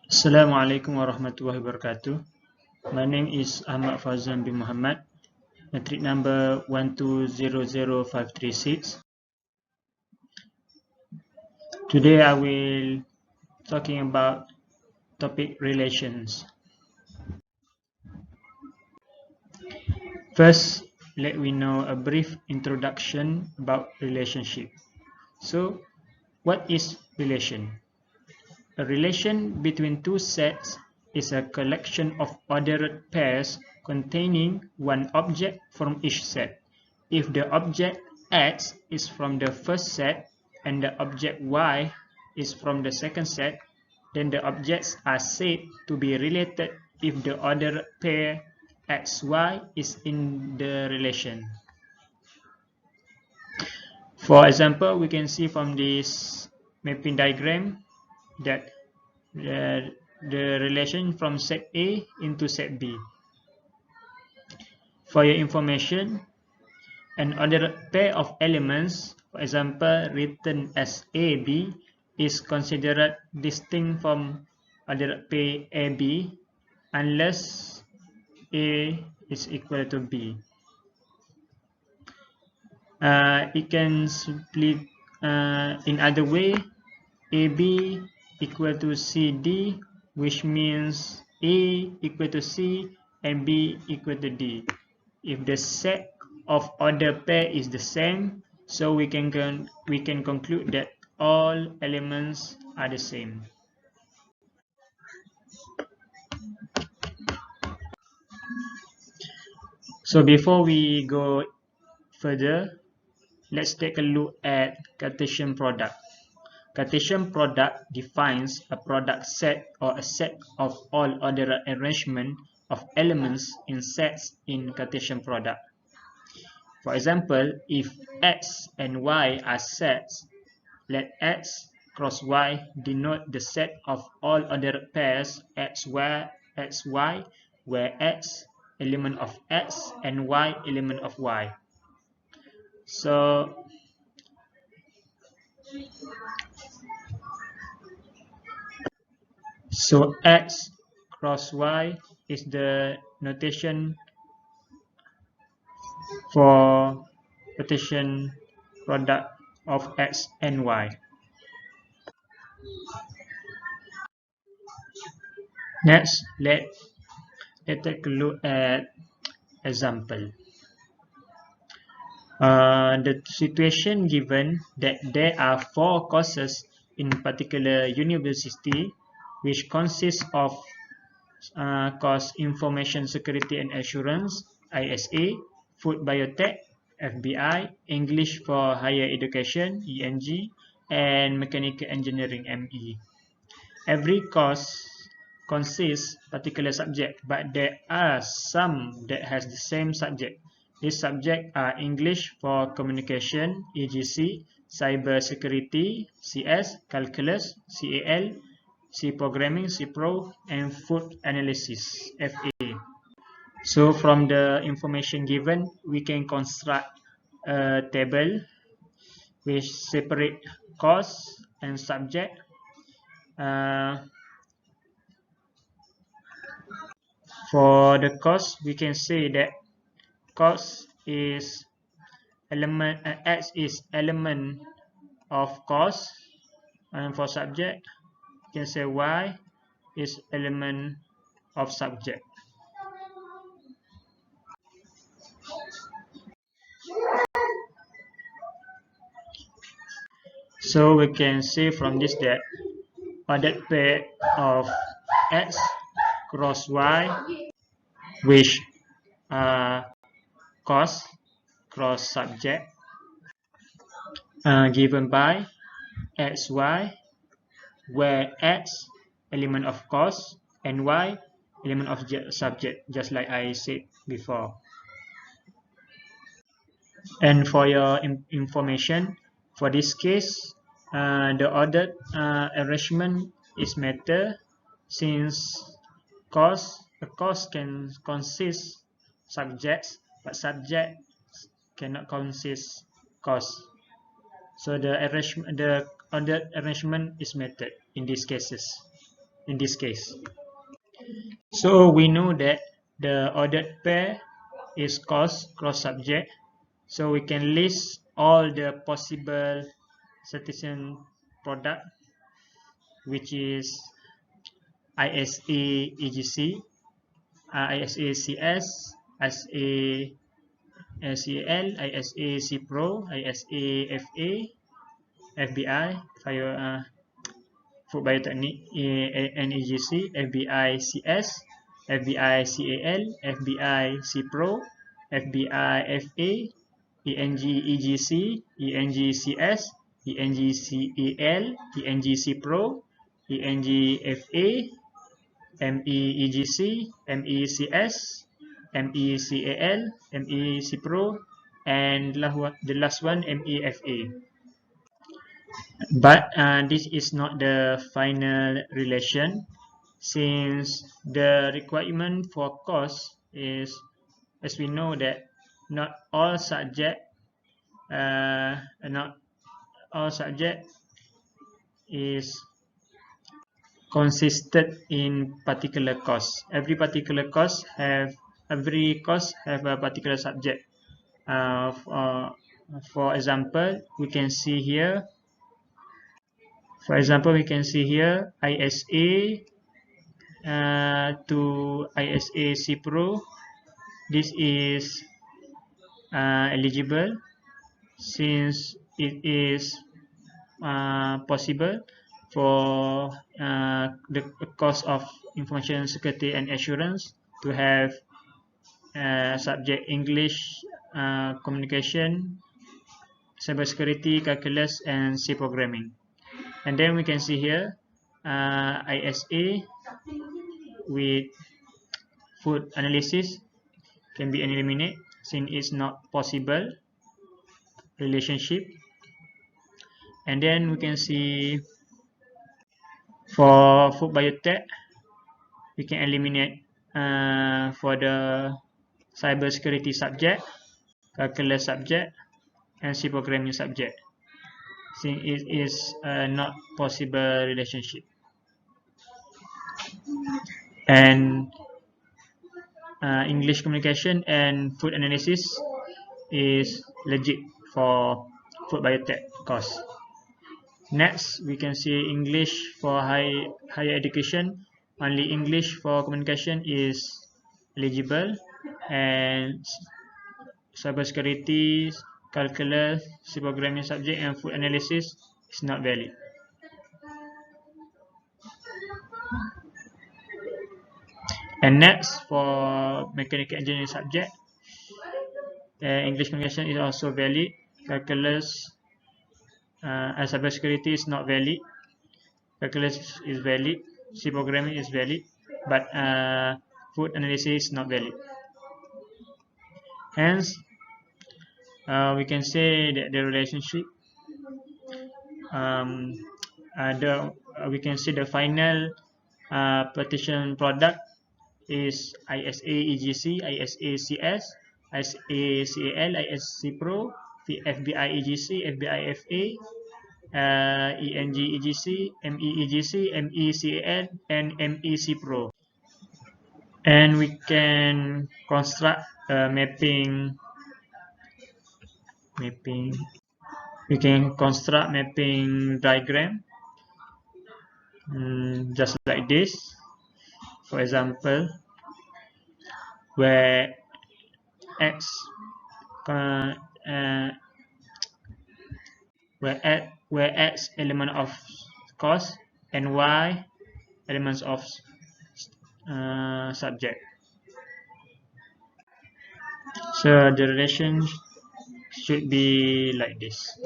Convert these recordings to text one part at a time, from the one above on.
Assalamualaikum warahmatullahi wabarakatuh. My name is Ahmad Fazan bin Muhammad, matric number 1200536. Today I will talking about topic relations. First, let we know a brief introduction about relationship. So, what is relation? A relation between two sets is a collection of ordered pairs containing one object from each set. If the object X is from the first set and the object Y is from the second set, then the objects are said to be related if the ordered pair XY is in the relation. For example, we can see from this mapping diagram that the relation from set A into set B. For your information, an ordered pair of elements, for example, written as AB, is considered distinct from ordered pair AB unless A is equal to B. It can split in other way, AB equal to CD, which means A equal to C and B equal to D. If the set of ordered pair is the same, so we can conclude that all elements are the same. So before we go further, let's take a look at Cartesian product. Cartesian product defines a product set or a set of all ordered arrangement of elements in sets in Cartesian product. For example, if X and Y are sets, let X cross Y denote the set of all ordered pairs XY, where X element of X and Y element of Y. So X cross Y is the notation for Cartesian product of X and Y. Next, let's take a look at example. The situation given that there are 4 courses in particular university, which consists of course Information Security and Assurance ISA, Food Biotech FBI, English for Higher Education ENG, and Mechanical Engineering ME. Every course consists particular subject, but there are some that has the same subject. These subjects are English for Communication EGC, Cyber Security CS, Calculus CAL, C Programming C Pro, and Food Analysis FA. So from the information given, we can construct a table which separate course and subject. For the course, we can say that course is element X is element of course, and for subject, you can say Y is element of subject. So we can see from this that ordered pair of X cross Y, which are course cross subject, given by XY, where X element of course and Y element of subject, just like I said before. And for your information, for this case, the ordered arrangement is matter, since a course can consist subjects, but subjects cannot consist course. So the ordered arrangement is method in these cases. in this case. So we know that the ordered pair is cross subject. So we can list all the possible citation product, which is ISA EGC, ISA CS, ISA CAL, ISA C Pro, ISA FA, FBI, Food Biotechnic and EGC, FBI CS, FBI CAL, FBI C Pro, FBI FA, ENG EGC, ENG CS, ENG CAL, ENG C Pro, ENG FA, ME EGC, ME CS, ME CAL, ME C Pro, and the last one MEFA. But this is not the final relation, since the requirement for course is, as we know, that not all subject is consisted in particular course. Every course have a particular subject. For example, we can see here. ISA to ISA C Pro. This is eligible since it is possible for the course of information security and assurance to have subject English, communication, cybersecurity, calculus, and C programming. And then we can see here ISA with food analysis can be eliminated since it's not possible relationship. And then we can see for food biotech, we can eliminate for the cybersecurity subject, calculus subject, and C programming subject, since it is not possible relationship. And English communication and food analysis is legit for food biotech course. Next, we can see English for higher education. Only English for communication is eligible, and cybersecurity, calculus, C programming subject, and food analysis is not valid. And next, for mechanical engineering subject, English communication is also valid. Calculus and cybersecurity is not valid. Calculus is valid. C programming is valid, but food analysis is not valid. Hence, we can say that the relationship, we can say the final partition product is ISA EGC, ISA CS, ISA CAL, ISC Pro, FBI EGC, FBI FA, ENG EGC, ME EGC, ME CAL, and MEC Pro. And we can construct a mapping. We can construct mapping diagram just like this. For example, where x element of course and y elements of subject. So the relation should be like this.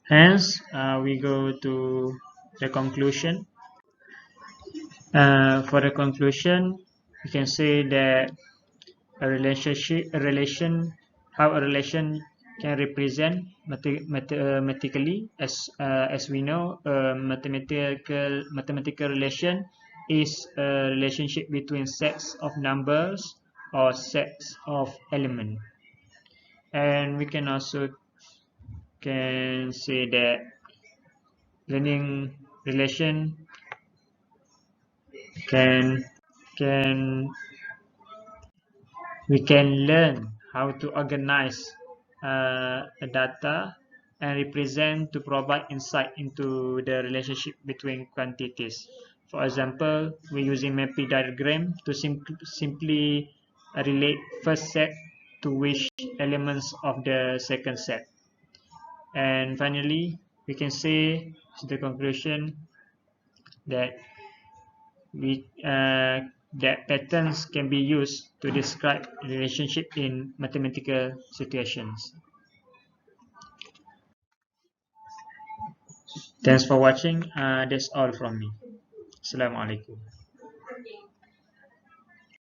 Hence, we go to the conclusion. For the conclusion, we can say that how a relation can represent mathematically, as we know, mathematical relation is a relationship between sets of numbers or sets of elements. And we can also can say that learning relation can can we can learn how to organize a data and represent to provide insight into the relationship between quantities. For example, we're using mapping diagram to simply relate first set to which elements of the second set. And finally, we can say to the conclusion that we that patterns can be used to describe relationship in mathematical situations. Thanks for watching. That's all from me. Assalamualaikum.